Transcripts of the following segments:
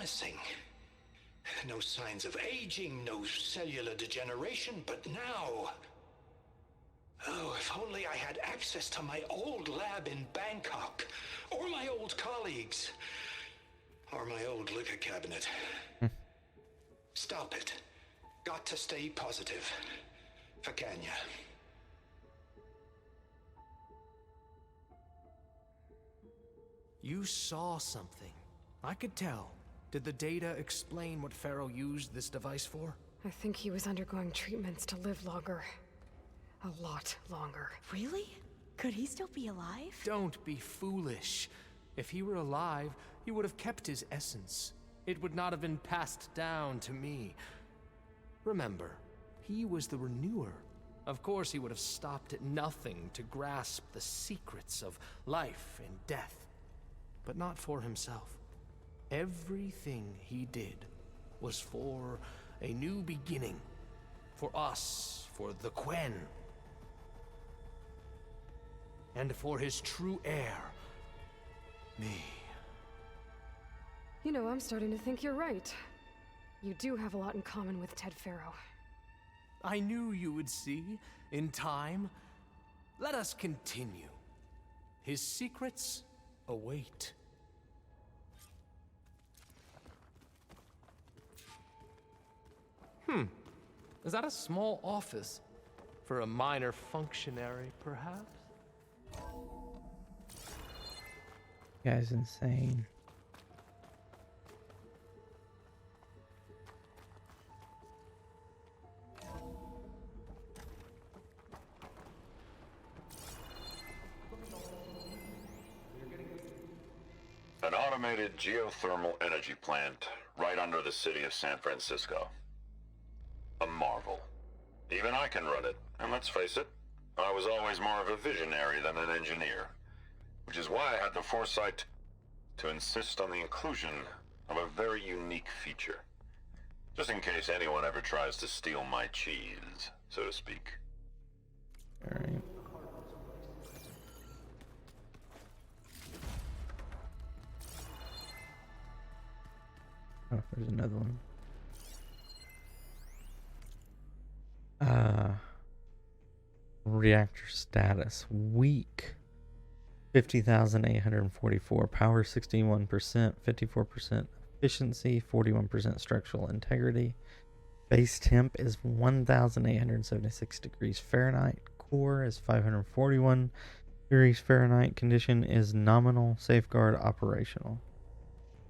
Missing. No signs of aging, no cellular degeneration, but now... Oh, if only I had access to my old lab in Bangkok, or my old colleagues, or my old liquor cabinet. Stop it. Got to stay positive. For Kenya. You saw something. I could tell. Did the data explain what Pharaoh used this device for? I think he was undergoing treatments to live longer. A lot longer. Really? Could he still be alive? Don't be foolish. If he were alive, he would have kept his essence. It would not have been passed down to me. Remember, he was the renewer. Of course he would have stopped at nothing to grasp the secrets of life and death. But not for himself. Everything he did was for a new beginning. For us, for the Quen. And for his true heir, me. You know, I'm starting to think you're right. You do have a lot in common with Ted Pharaoh. I knew you would see, in time. Let us continue. His secrets await. Is that a small office? For a minor functionary, perhaps? Guy's insane. An automated geothermal energy plant right under the city of San Francisco. A marvel. Even I can run it, and let's face it, I was always more of a visionary than an engineer. Which is why I had the foresight to insist on the inclusion of a very unique feature. Just in case anyone ever tries to steal my cheese, so to speak. Alright. Oh, there's another one. Reactor status. Weak. 50,844. Power 61%. 54% efficiency. 41% structural integrity. Base temp is 1,876 degrees Fahrenheit. Core is 541 degrees Fahrenheit. Condition is nominal. Safeguard operational.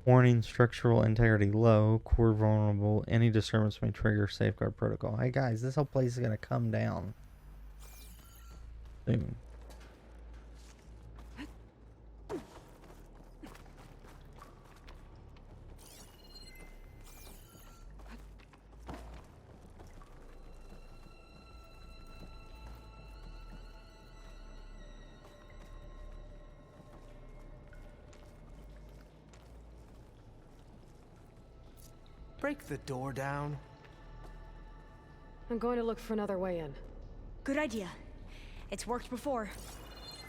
Warning, structural integrity low, core vulnerable, any disturbance may trigger safeguard protocol. Hey guys, this whole place is going to come down soon. Break the door down. I'm going to look for another way in. Good idea. It's worked before.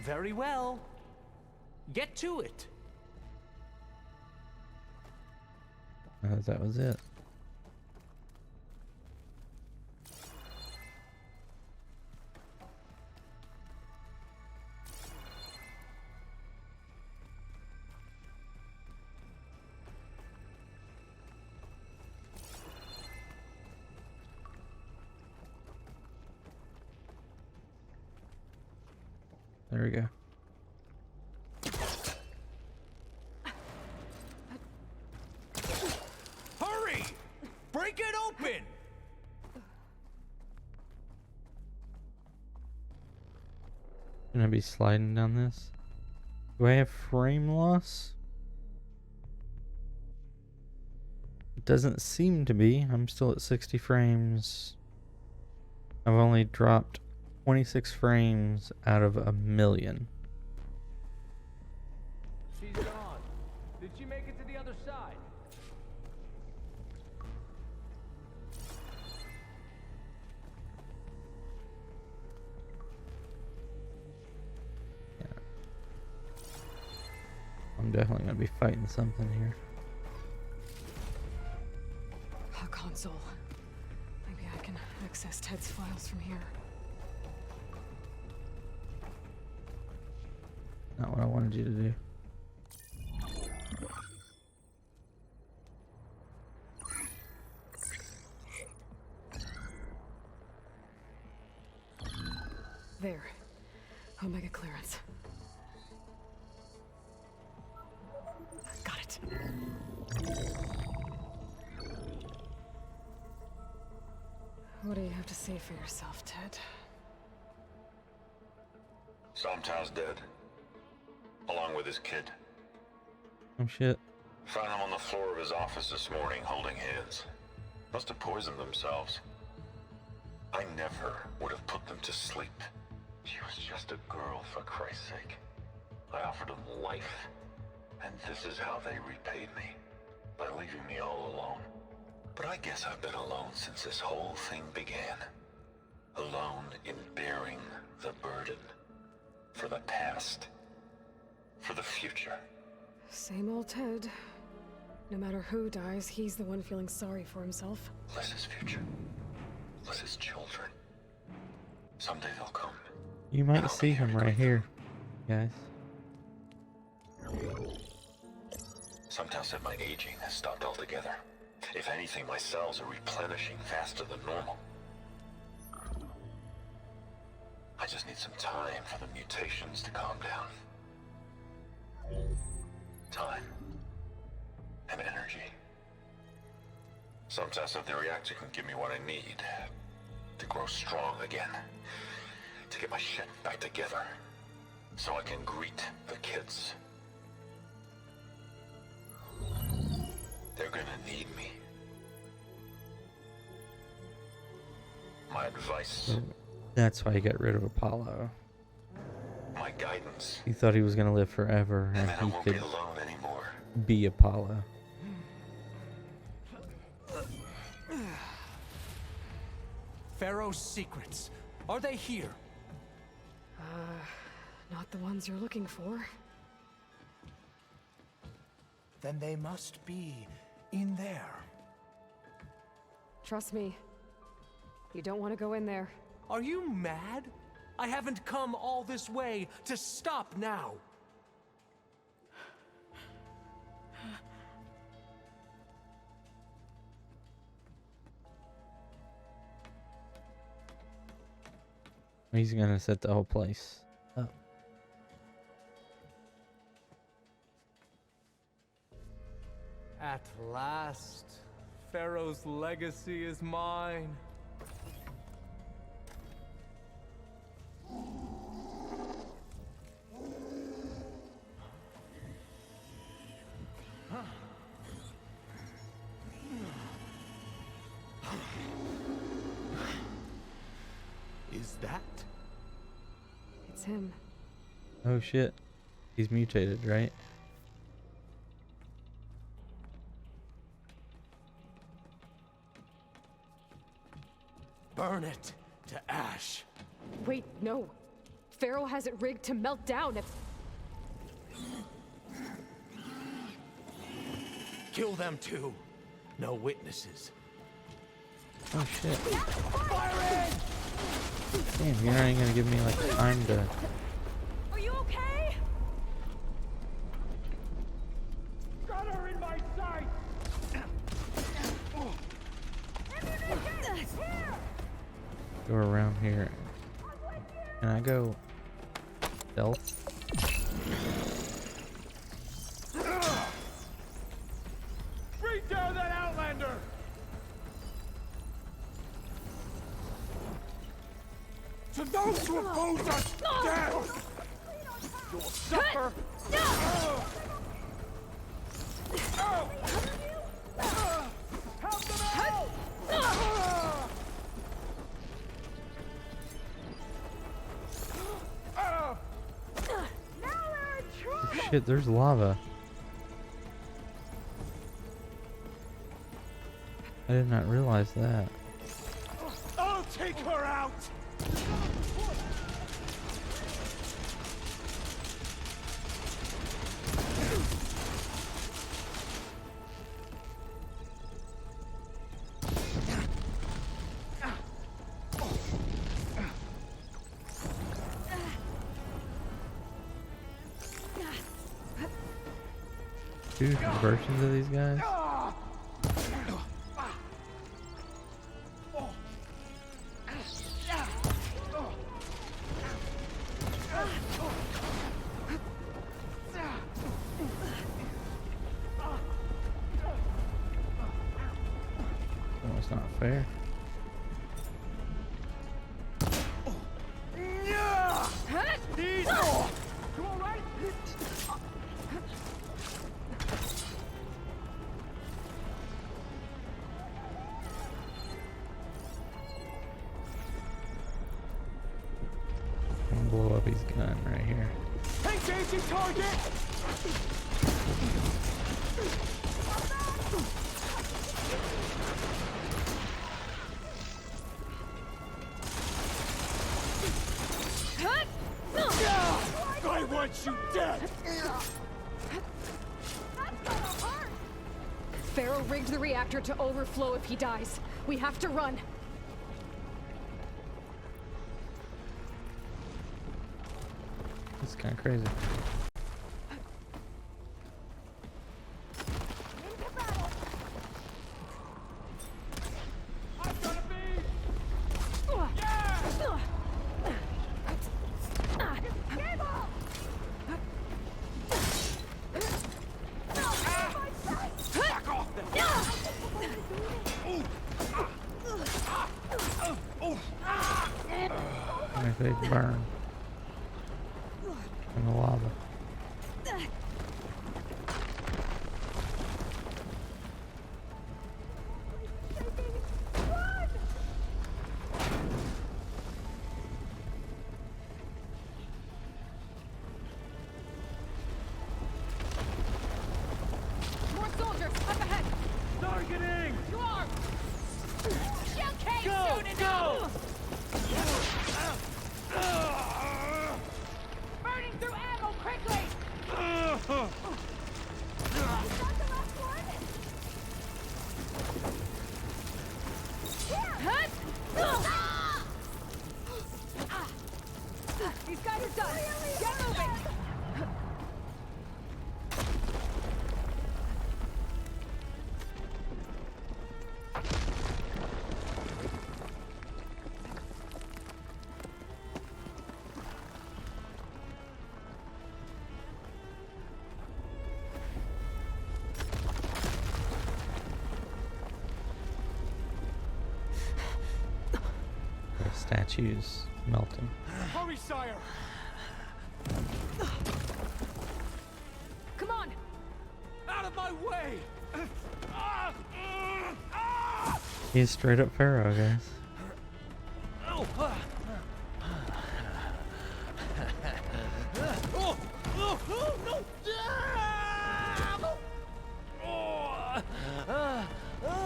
Very well. Get to it. That was it. There we go. Hurry! Break it open! Gonna be sliding down this. Do I have frame loss? It doesn't seem to be. I'm still at 60 frames. I've only dropped 26 frames out of 1,000,000. She's gone. Did she make it to the other side? Yeah. I'm definitely gonna be fighting something here. console. Maybe I can access Ted's files from here. Not what I wanted you to do. There. Omega clearance. Got it. What do you have to say for yourself, Ted? Somto's dead. Along with his kid. Oh shit. Found them on the floor of his office this morning, holding hands. Must have poisoned themselves. I never would have put them to sleep. She was just a girl, for Christ's sake. I offered them life, and this is how they repaid me. By leaving me all alone. But I guess I've been alone since this whole thing began. Alone in bearing the burden. For the past. For the future. Same old Ted. No matter who dies, he's the one feeling sorry for himself. Liz's future. Liz's children. Someday they'll come. You might see him right here, guys. Sometimes said my aging has stopped altogether. If anything, my cells are replenishing faster than normal. I just need some time for the mutations to calm down. Time. And energy. Sometimes if the reactor can give me what I need to grow strong again. To get my shit back together. So I can greet the kids. They're gonna need me. My advice. That's why he got rid of Apollo. My guidance. He thought he was gonna live forever And and then I he won't be could alone anymore. be Apollo. Pharaoh's secrets. Are they here? Not the ones you're looking for. Then they must be in there. Trust me. You don't want to go in there. Are you mad? I haven't come all this way to stop now. He's gonna set the whole place up. At last, Pharaoh's legacy is mine. Is that? It's him. Oh shit. He's mutated, right? Burn it to ash. Wait, no. Pharaoh has it rigged to melt down if... Kill them too. No witnesses. Oh shit. Fire in! Damn, you're not even gonna give me like time to... Are you okay? Got her in my sight! go around here. Can I go stealth? Bring down that Outlander! To those who oppose us, death! You will suffer! Help them out! Oh, shit, there's lava. I did not realize that. I'll take her out! two versions of these guys. Oh, it's not fair. Blow up his gun right here. Engaging target! I want you dead! Pharaoh rigged the reactor to overflow if he dies. We have to run. It's kind of crazy. Make they burn in the lava. More soldiers up ahead. Targeting! You are. Go! Burning through ammo quickly! These guys are done. Get moving. The statues melting. Hurry, sire! Come on. Out of my way! He's straight up Pharaoh, guys.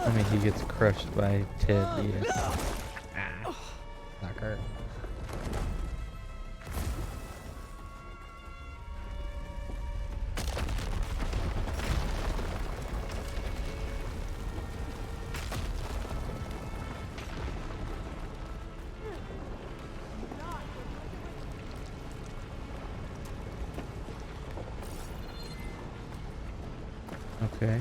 I mean, he gets crushed by Ted. Yes. Not hurt. Okay.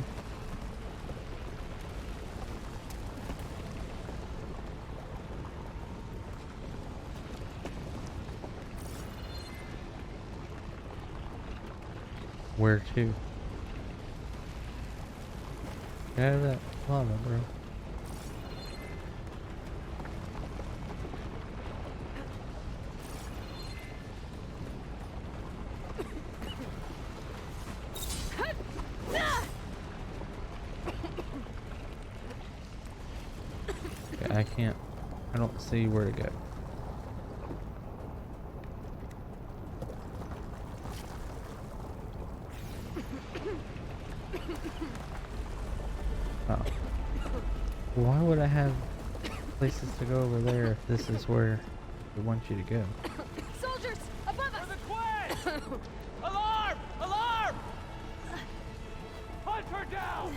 Where to? Get out of that lava, bro. Okay, I don't see where to go. Oh. Why would I have places to go over there if this is where they want you to go? Soldiers above us. For the quest! Alarm! Alarm! Hunt her down!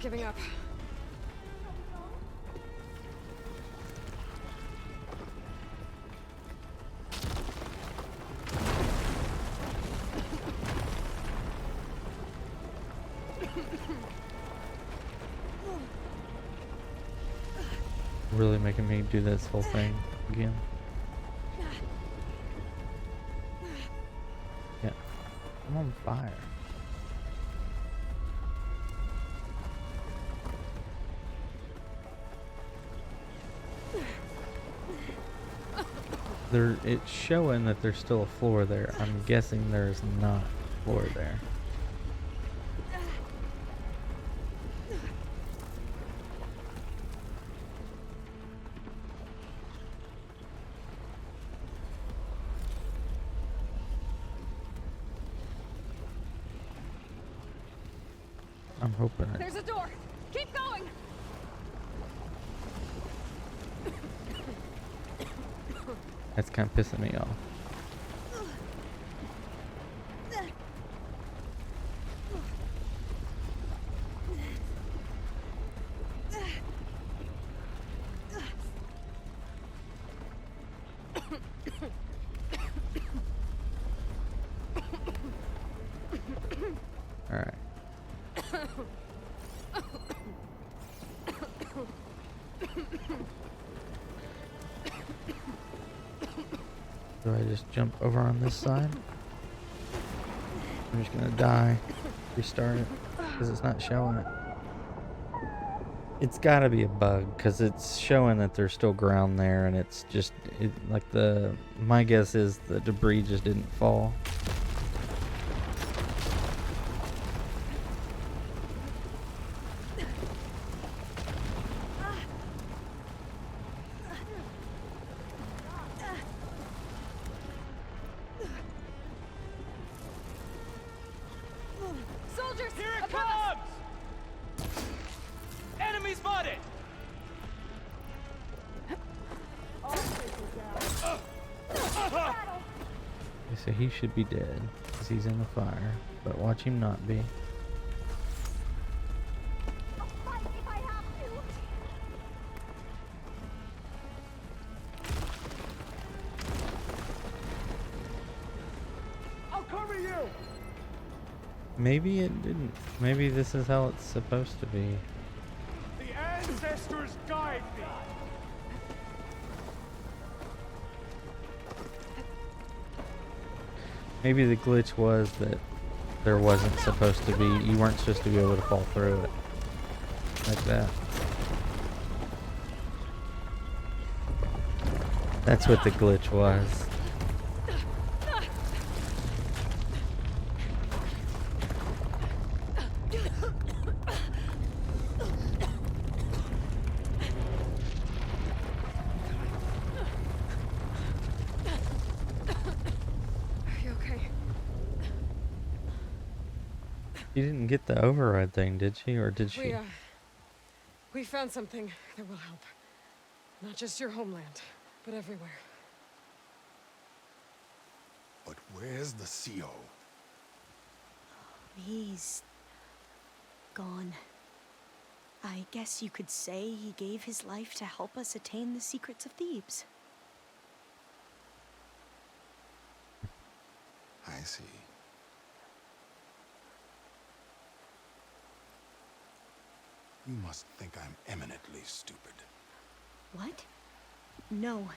giving up. Really making me do this whole thing again. Yeah. I'm on fire. It's showing that there's still a floor there. I'm guessing there's not a floor there. I'm hoping it. There's a door. Keep going. That's kind of pissing me off. All right. Do I just jump over on this side? I'm just gonna die. Restart it because it's not showing it. It's gotta be a bug because it's showing that there's still ground there, and it's just like my guess is the debris just didn't fall. Soldiers! Here it above us! comes! Enemy spotted! So he should be dead because he's in the fire, but watch him not be. I'll fight if I have to. I'll cover you! Maybe it didn't. Maybe this is how it's supposed to be. The ancestors guide me! Maybe the glitch was that there wasn't supposed to be, you weren't supposed to be able to fall through it. Like that. That's what the glitch was. Are you okay? She didn't get the override thing, did she? Or did she? We found something that will help. Not just your homeland, but everywhere. But where's the CO? He's gone. I guess you could say he gave his life to help us attain the secrets of Thebes. I see. You must think I'm eminently stupid. What? No.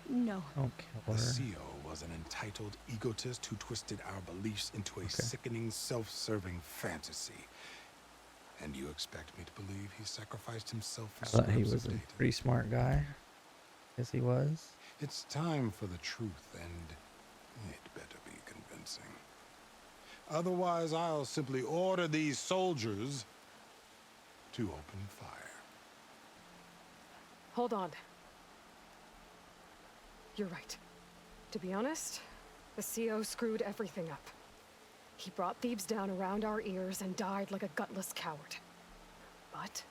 No. Don't kill The her. CO was an entitled egotist who twisted our beliefs into a sickening, self-serving fantasy. And you expect me to believe he sacrificed himself for I thought he scraps was of a data? pretty smart guy. Yes, he was. It's time for the truth, and it better be convincing. Otherwise, I'll simply order these soldiers to open fire. Hold on. You're right. To be honest, the CO screwed everything up. He brought Thebes down around our ears and died like a gutless coward. But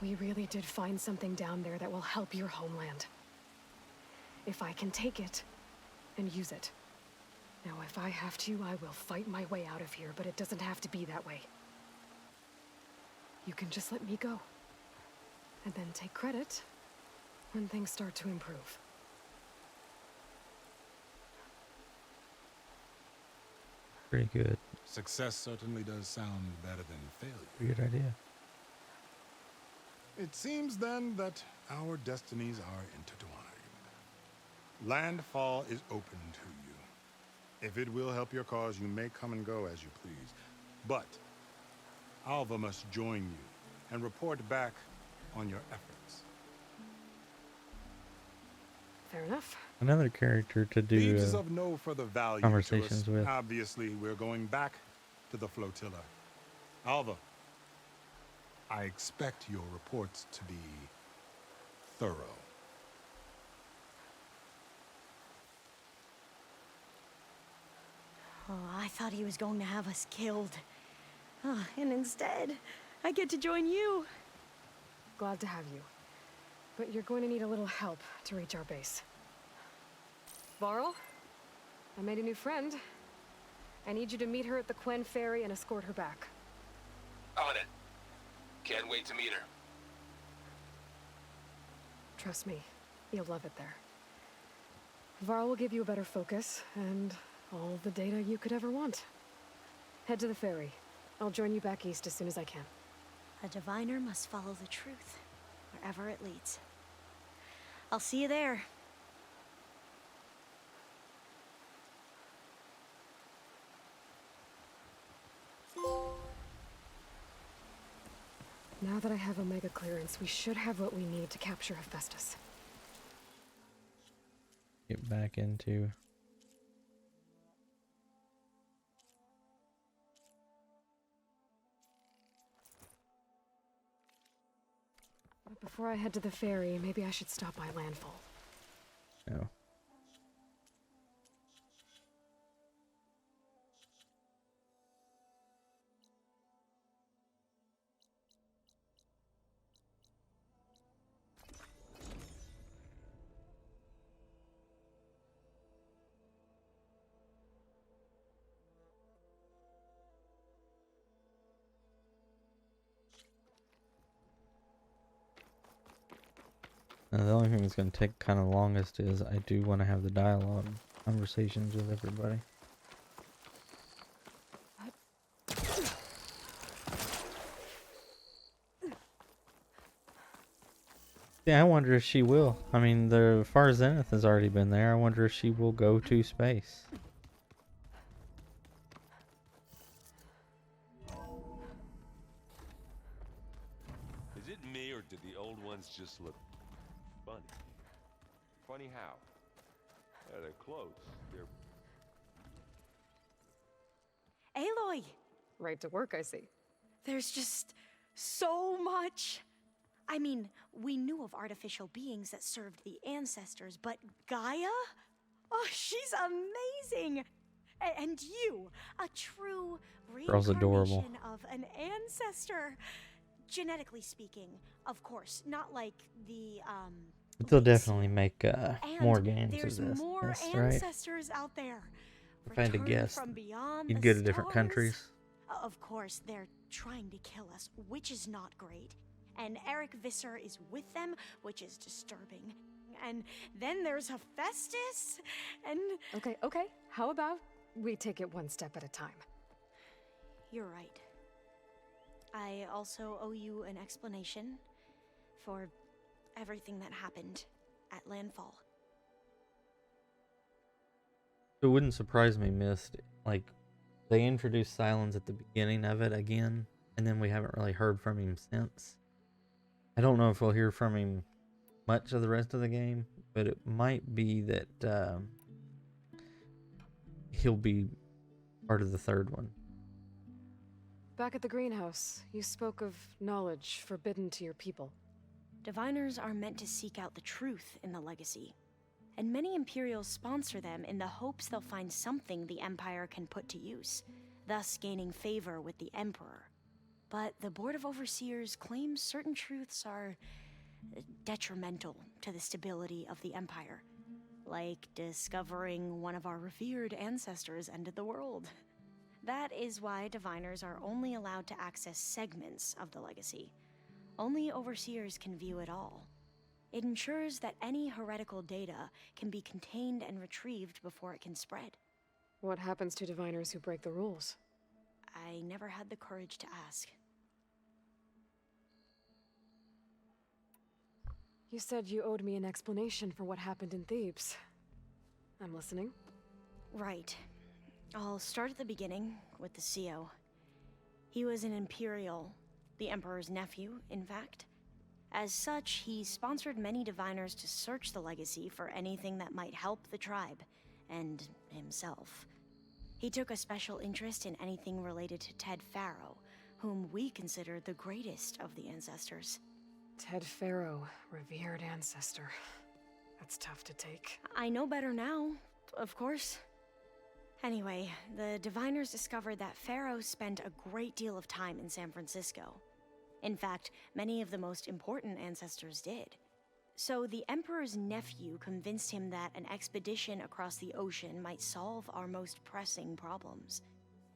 we really did find something down there that will help your homeland. If I can take it and use it. Now, if I have to, I will fight my way out of here, but it doesn't have to be that way. you can just let me go. And then take credit when things start to improve. Pretty good. Success certainly does sound better than failure. Good idea. It seems then that our destinies are intertwined. Landfall is open to you. If it will help your cause, you may come and go as you please. But Alva must join you and report back on your efforts. Fair enough. Another character to do Thebes is of no further value conversations to us. with. Obviously, we're going back to the flotilla. Alva, I expect your reports to be thorough. Oh, I thought he was going to have us killed. Oh, and instead, I get to join you. Glad to have you. But you're going to need a little help to reach our base. Varl, I made a new friend. I need you to meet her at the Quen Ferry and escort her back. On it. Can't wait to meet her. Trust me, you'll love it there. Varl will give you a better focus and all the data you could ever want. Head to the ferry. I'll join you back east as soon as I can. A diviner must follow the truth, wherever it leads. I'll see you there. Now that I have Omega clearance, we should have what we need to capture Hephaestus. Get back into. But before I head to the ferry, maybe I should stop by Landfall. No. Now, the only thing that's going to take kind of longest is I do want to have the dialogue conversations with everybody. Yeah, I wonder if she will. I mean, the Far Zenith has already been there. I wonder if she will go to space. Is it me, or did the old ones just look funny? Funny how? Yeah, they're close. They're... Aloy! Right to work, I see. There's just so much. I mean, we knew of artificial beings that served the ancestors, but Gaia? Oh, she's amazing! And you, a true Girl's adorable. reincarnation of an ancestor. Genetically speaking, of course, not like the, But they'll race. definitely make more games There's of this. more Yes, right? ancestors out there. If I had to Returned guess, from beyond you'd the go to different stars. countries. Of course, they're trying to kill us, which is not great. And Eric Visser is with them, which is disturbing. And then there's Hephaestus, and... Okay. How about we take it one step at a time? You're right. I also owe you an explanation for everything that happened at Landfall. It wouldn't surprise me, Mist. Like, they introduced Silence at the beginning of it again, and then we haven't really heard from him since. I don't know if we'll hear from him much of the rest of the game, but it might be that he'll be part of the third one. Back at the greenhouse, you spoke of knowledge forbidden to your people. Diviners are meant to seek out the truth in the legacy, and many Imperials sponsor them in the hopes they'll find something the Empire can put to use, thus gaining favor with the Emperor. But the Board of Overseers claims certain truths are detrimental to the stability of the Empire, like discovering one of our revered ancestors ended the world. That is why diviners are only allowed to access segments of the legacy. Only overseers can view it all. It ensures that any heretical data can be contained and retrieved before it can spread. What happens to diviners who break the rules? I never had the courage to ask. You said you owed me an explanation for what happened in Thebes. I'm listening. Right. I'll start at the beginning with the CO. He was an Imperial, the Emperor's nephew, in fact. As such, he sponsored many diviners to search the legacy for anything that might help the tribe, and himself. He took a special interest in anything related to Ted Faro, whom we consider the greatest of the ancestors. Ted Faro, revered ancestor. That's tough to take. I know better now, of course. Anyway, the diviners discovered that Faro spent a great deal of time in San Francisco. In fact, many of the most important ancestors did. So the Emperor's nephew convinced him that an expedition across the ocean might solve our most pressing problems.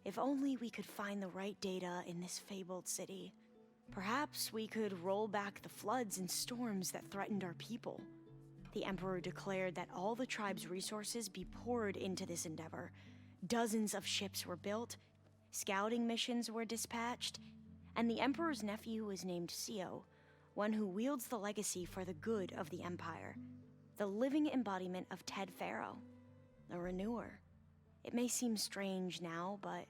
If only we could find the right data in this fabled city. Perhaps we could roll back the floods and storms that threatened our people. The Emperor declared that all the tribe's resources be poured into this endeavor. Dozens of ships were built, scouting missions were dispatched, and the Emperor's nephew was named CO, one who wields the legacy for the good of the Empire, the living embodiment of Ted Faro, the Renewer. It may seem strange now, but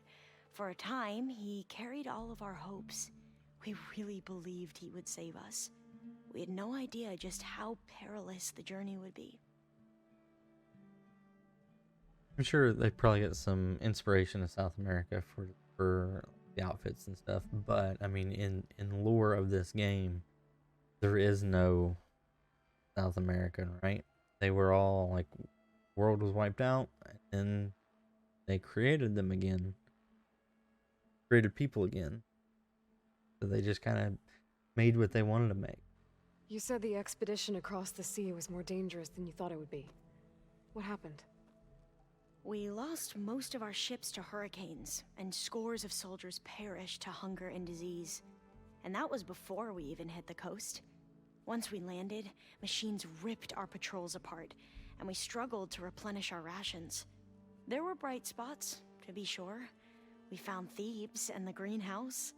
for a time, he carried all of our hopes. We really believed he would save us. We had no idea just how perilous the journey would be. I'm sure they probably get some inspiration in South America for the outfits and stuff, but I mean, in lore of this game, there is no South American, right? They were all like, world was wiped out, and they created them again, created people again. So they just kind of made what they wanted to make. You said the expedition across the sea was more dangerous than you thought it would be. What happened? We lost most of our ships to hurricanes, and scores of soldiers perished to hunger and disease. And that was before we even hit the coast. Once we landed, machines ripped our patrols apart, and we struggled to replenish our rations. There were bright spots, to be sure. We found Thebes and the greenhouse,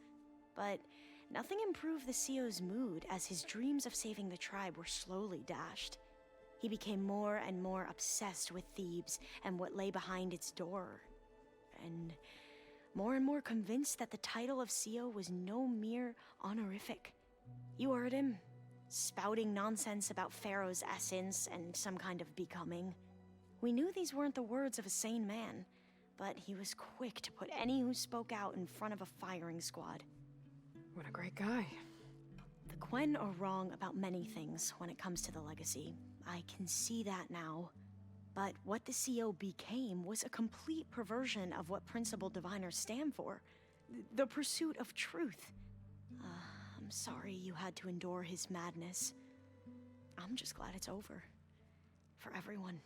but nothing improved the CO's mood as his dreams of saving the tribe were slowly dashed. He became more and more obsessed with Thebes and what lay behind its door, and more convinced that the title of CO was no mere honorific. You heard him, spouting nonsense about Pharaoh's essence and some kind of becoming. We knew these weren't the words of a sane man, but he was quick to put any who spoke out in front of a firing squad. What a great guy. The Quen are wrong about many things when it comes to the legacy. I can see that now. But what the CO became was a complete perversion of what principled diviners stand for. The pursuit of truth. I'm sorry you had to endure his madness. I'm just glad it's over. For everyone.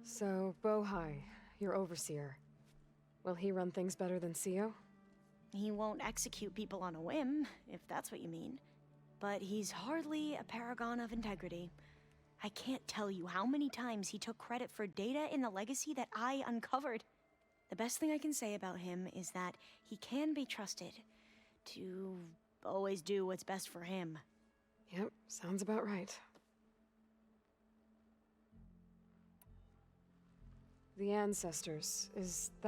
So, Bohai, your overseer. Will he run things better than CO? He won't execute people on a whim, if that's what you mean. But he's hardly a paragon of integrity. I can't tell you how many times he took credit for data in the legacy that I uncovered. The best thing I can say about him is that he can be trusted to always do what's best for him. Yep, sounds about right. The ancestors, is that